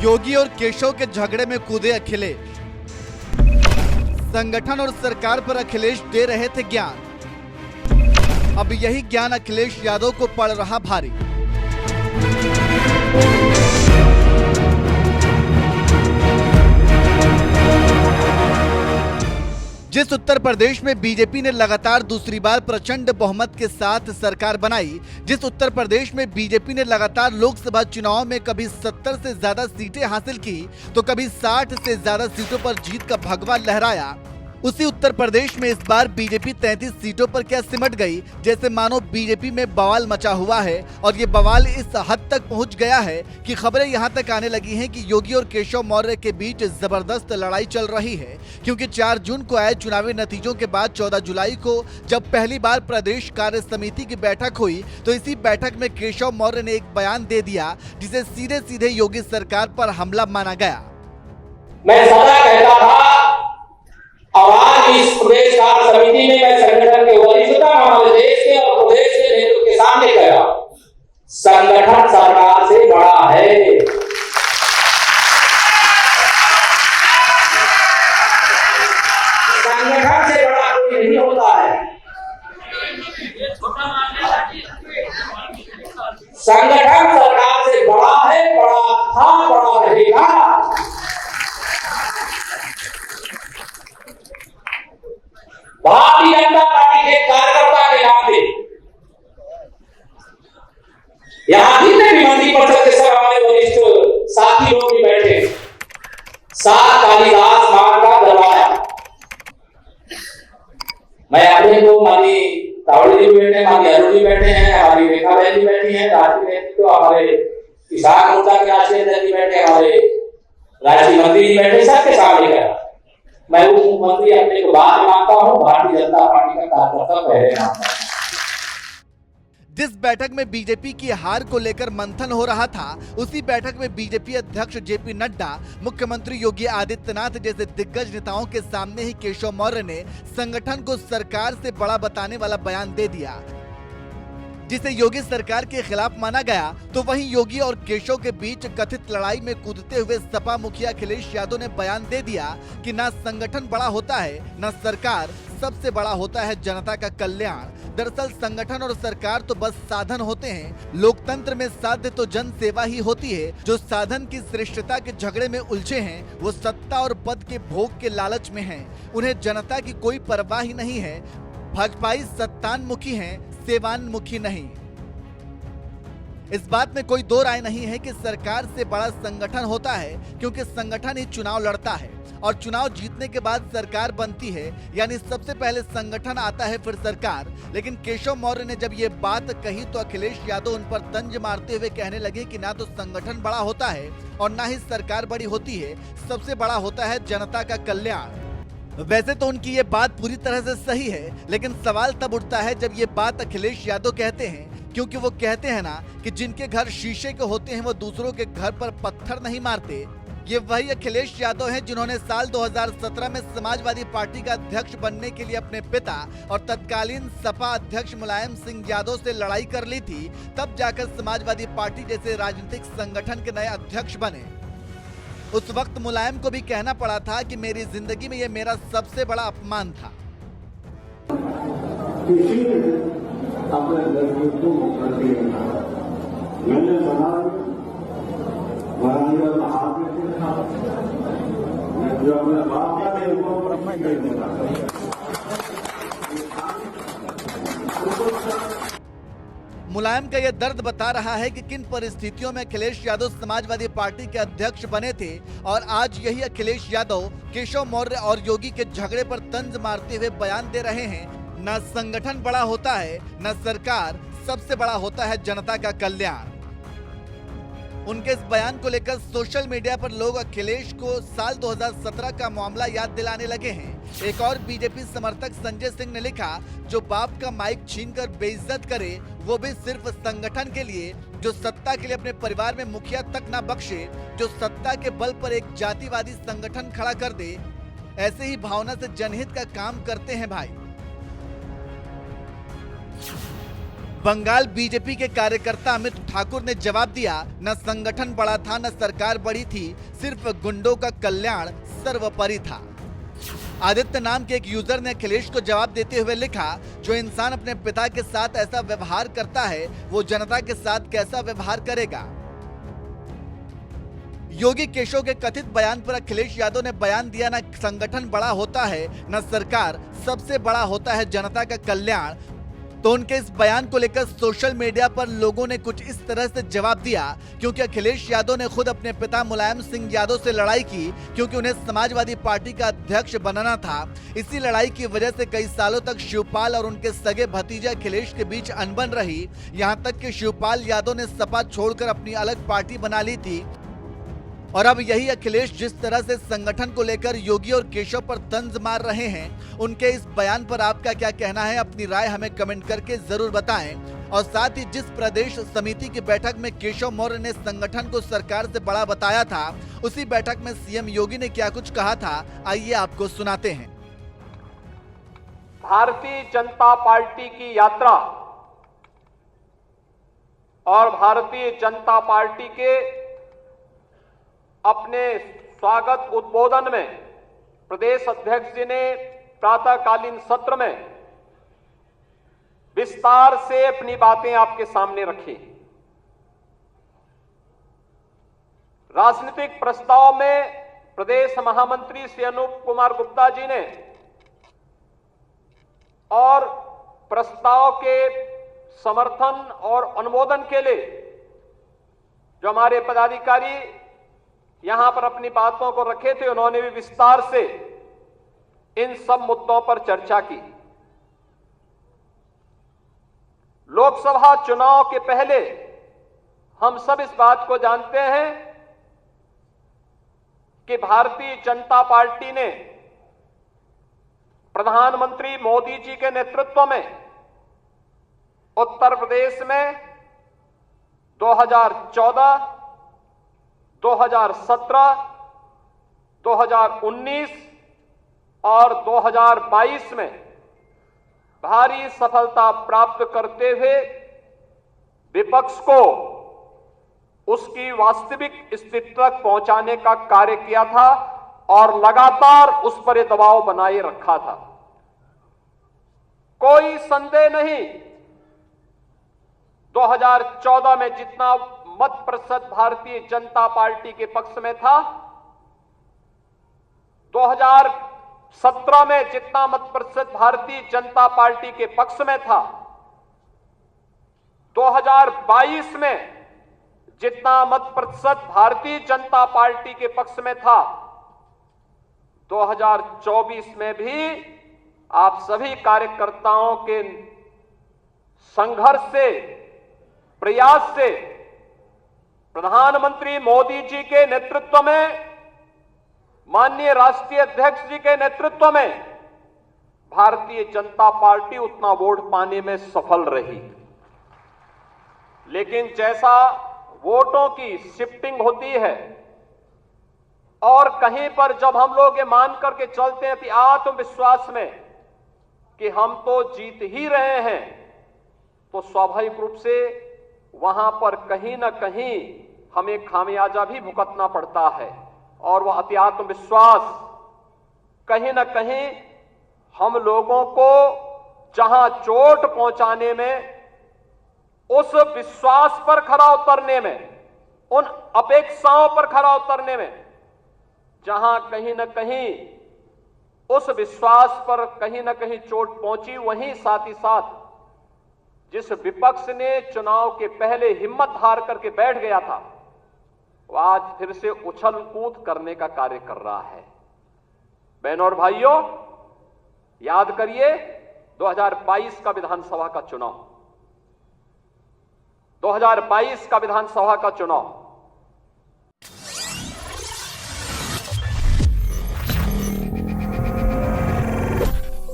योगी और केशव के झगड़े में कूदे अखिलेश। संगठन और सरकार पर अखिलेश दे रहे थे ज्ञान। अब यही ज्ञान अखिलेश यादव को पड़ रहा भारी। जिस उत्तर प्रदेश में बीजेपी ने लगातार दूसरी बार प्रचंड बहुमत के साथ सरकार बनाई, जिस उत्तर प्रदेश में बीजेपी ने लगातार लोकसभा चुनाव में कभी 70 से ज्यादा सीटें हासिल की तो कभी 60 से ज्यादा सीटों पर जीत का भगवा लहराया, उसी उत्तर प्रदेश में इस बार बीजेपी 33 सीटों पर क्या सिमट गई जैसे मानो बीजेपी में बवाल मचा हुआ है। और ये बवाल इस हद तक पहुंच गया है कि खबरें यहां तक आने लगी हैं कि योगी और केशव मौर्य के बीच जबरदस्त लड़ाई चल रही है, क्योंकि 4 जून को आए चुनावी नतीजों के बाद 14 जुलाई को जब पहली बार प्रदेश कार्य समिति की बैठक हुई तो इसी बैठक में केशव मौर्य ने एक बयान दे दिया जिसे सीधे सीधे योगी सरकार पर हमला माना गया। मैं सदा कहता था और आज इस प्रदेश कार्य समिति में मैं संगठन के वरिष्ठता हमारे देश के और प्रदेश के नेतृत्व के सामने कहा, संगठन सरकार से बड़ा है। संगठन से बड़ा कोई नहीं होता है। संगठन सरकार से बड़ा है, बड़ा था, बड़ा रहेगा। भारतीय जनता पार्टी के कार्यकर्ता के नाते यहां जितने भी मंत्री परिषद के सब हमारे वरिष्ठ साथी लोग भी बैठे, सात कालिदास मार्ग का दरवाजा। मैं अपने को मानी तावड़ी जी बैठे, मानी अरुण जी बैठे हैं, हमारी रेखा बहन जी बैठी हैं, राष्ट्रीय नेतृत्व हमारे किसान मोर्चा के राष्ट्रीय अध्यक्ष जी बैठे, हमारे राष्ट्रीय मंत्री जी बैठे, सबके सामने कहा मैं उप मुख्यमंत्री अपने को बात मानता हूं, भारतीय जनता पार्टी का कार्यकर्ता पहले मानता हूं। जिस बैठक में बीजेपी की हार को लेकर मंथन हो रहा था, उसी बैठक में बीजेपी अध्यक्ष जेपी नड्डा, मुख्यमंत्री योगी आदित्यनाथ जैसे दिग्गज नेताओं के सामने ही केशव मौर्य ने संगठन को सरकार से बड़ा बताने वाला बयान दे दिया, जिसे योगी सरकार के खिलाफ माना गया। तो वहीं योगी और केशव के बीच कथित लड़ाई में कूदते हुए सपा मुखिया अखिलेश यादव ने बयान दे दिया कि ना संगठन बड़ा होता है, ना सरकार, सबसे बड़ा होता है जनता का कल्याण। दरअसल संगठन और सरकार तो बस साधन होते हैं, लोकतंत्र में साध्य तो जन सेवा ही होती है। जो साधन की श्रेष्ठता के झगड़े में उलझे हैं वो सत्ता और पद के भोग के लालच में हैं, उन्हें जनता की कोई परवाह ही नहीं है। भाजपाई सत्तान्मुखी हैं, सेवान्मुखी नहीं। इस बात में कोई दो राय नहीं है कि सरकार से बड़ा संगठन होता है, क्योंकि संगठन ही चुनाव लड़ता है और चुनाव जीतने के बाद सरकार बनती है, यानी सबसे पहले संगठन आता है फिर सरकार। लेकिन केशव मौर्य ने जब ये बात कही तो अखिलेश यादव उन पर तंज मारते हुए कहने लगे कि ना तो संगठन बड़ा होता है और ना ही सरकार बड़ी होती है, सबसे बड़ा होता है जनता का कल्याण। वैसे तो उनकी ये बात पूरी तरह से सही है, लेकिन सवाल तब उठता है जब ये बात अखिलेश यादव कहते हैं, क्योंकि वो कहते हैं ना कि जिनके घर शीशे के होते हैं वो दूसरों के घर पर पत्थर नहीं मारते। ये वही अखिलेश यादव हैं जिन्होंने साल 2017 में समाजवादी पार्टी का अध्यक्ष बनने के लिए अपने पिता और तत्कालीन सपा अध्यक्ष मुलायम सिंह यादव से लड़ाई कर ली थी, तब जाकर समाजवादी पार्टी जैसे राजनीतिक संगठन के नए अध्यक्ष बने। उस वक्त मुलायम को भी कहना पड़ा था कि मेरी जिंदगी में ये मेरा सबसे बड़ा अपमान था। अपने नेतृत्व को करती है। मैंने हाथ में देखा, जो अपने बाप का नहीं वो अपना ही कर देता। मुलायम का यह दर्द बता रहा है कि किन परिस्थितियों में अखिलेश यादव समाजवादी पार्टी के अध्यक्ष बने थे, और आज यही अखिलेश यादव केशव मौर्य और योगी के झगड़े पर तंज मारते हुए बयान दे रहे हैं, न संगठन बड़ा होता है न सरकार, सबसे बड़ा होता है जनता का कल्याण। उनके इस बयान को लेकर सोशल मीडिया पर लोग अखिलेश को साल 2017 का मामला याद दिलाने लगे हैं। एक और बीजेपी समर्थक संजय सिंह ने लिखा, जो बाप का माइक छीनकर बेइज्जत करे वो भी सिर्फ संगठन के लिए, जो सत्ता के लिए अपने परिवार में मुखिया तक न बख्शे, जो सत्ता के बल पर एक जातिवादी संगठन खड़ा कर दे, ऐसे ही भावना से जनहित का काम करते हैं भाई। बंगाल बीजेपी के कार्यकर्ता अमित ठाकुर ने जवाब दिया, न संगठन बड़ा था न सरकार बड़ी थी, सिर्फ गुंडों का कल्याण सर्वोपरि था। आदित्य नाम के एक यूजर ने अखिलेश को जवाब देते हुए लिखा, जो इंसान अपने पिता के साथ ऐसा व्यवहार करता है वो जनता के साथ कैसा व्यवहार करेगा। योगी केशव के कथित बयान पर अखिलेश यादव ने बयान दिया, न संगठन बड़ा होता है न सरकार, सबसे बड़ा होता है जनता का कल्याण। तो उनके इस बयान को लेकर सोशल मीडिया पर लोगों ने कुछ इस तरह से जवाब दिया, क्योंकि अखिलेश यादव ने खुद अपने पिता मुलायम सिंह यादव से लड़ाई की, क्योंकि उन्हें समाजवादी पार्टी का अध्यक्ष बनना था। इसी लड़ाई की वजह से कई सालों तक शिवपाल और उनके सगे भतीजे अखिलेश के बीच अनबन रही। यहां तक कि शिवपाल यादव ने सपा छोड़कर अपनी अलग पार्टी बना ली थी। और अब यही अखिलेश जिस तरह से संगठन को लेकर योगी और केशव पर तंज मार रहे हैं, उनके इस बयान पर आपका क्या कहना है? अपनी राय हमें कमेंट करके जरूर बताएं। और साथ ही जिस प्रदेश समिति की बैठक में केशव मौर्य ने संगठन को सरकार से बड़ा बताया था, उसी बैठक में सीएम योगी ने क्या कुछ कहा था, आइए आपको सुनाते हैं। भारतीय जनता पार्टी की यात्रा और भारतीय जनता पार्टी के अपने स्वागत उद्बोधन में प्रदेश अध्यक्ष जी ने प्रातःकालीन सत्र में विस्तार से अपनी बातें आपके सामने रखी। राजनीतिक प्रस्ताव में प्रदेश महामंत्री श्री अनूप कुमार गुप्ता जी ने और प्रस्ताव के समर्थन और अनुमोदन के लिए जो हमारे पदाधिकारी यहां पर अपनी बातों को रखे थे, उन्होंने भी विस्तार से इन सब मुद्दों पर चर्चा की। लोकसभा चुनाव के पहले हम सब इस बात को जानते हैं कि भारतीय जनता पार्टी ने प्रधानमंत्री मोदी जी के नेतृत्व में उत्तर प्रदेश में 2014, 2017, 2019 और 2022 में भारी सफलता प्राप्त करते हुए विपक्ष को उसकी वास्तविक स्थिति तक पहुंचाने का कार्य किया था और लगातार उस पर दबाव बनाए रखा था। कोई संदेह नहीं, 2014 में जितना मत प्रतिशत भारतीय जनता पार्टी के पक्ष में था, 2017 में जितना मत प्रतिशत भारतीय जनता पार्टी के पक्ष में था, 2022 में जितना मत प्रतिशत भारतीय जनता पार्टी के पक्ष में था, 2024 में भी आप सभी कार्यकर्ताओं के संघर्ष से, प्रयास से, प्रधानमंत्री मोदी जी के नेतृत्व में, माननीय राष्ट्रीय अध्यक्ष जी के नेतृत्व में भारतीय जनता पार्टी उतना वोट पाने में सफल रही। लेकिन जैसा वोटों की शिफ्टिंग होती है और कहीं पर जब हम लोग ये मान करके चलते हैं कि आत्मविश्वास में कि हम तो जीत ही रहे हैं, तो स्वाभाविक रूप से वहां पर कहीं ना कहीं हमें खामियाजा भी भुगतना पड़ता है। और वह अति आत्मविश्वास कहीं ना कहीं हम लोगों को जहां चोट पहुंचाने में, उस विश्वास पर खरा उतरने में, उन अपेक्षाओं पर खरा उतरने में, जहां कहीं ना कहीं उस विश्वास पर कहीं ना कहीं चोट पहुंची, वहीं साथ ही साथ जिस विपक्ष ने चुनाव के पहले हिम्मत हार करके बैठ गया था, वो आज फिर से उछल कूद करने का कार्य कर रहा है। बहनों और भाइयों, याद करिए 2022 का विधानसभा का चुनाव, 2022 का विधानसभा का चुनाव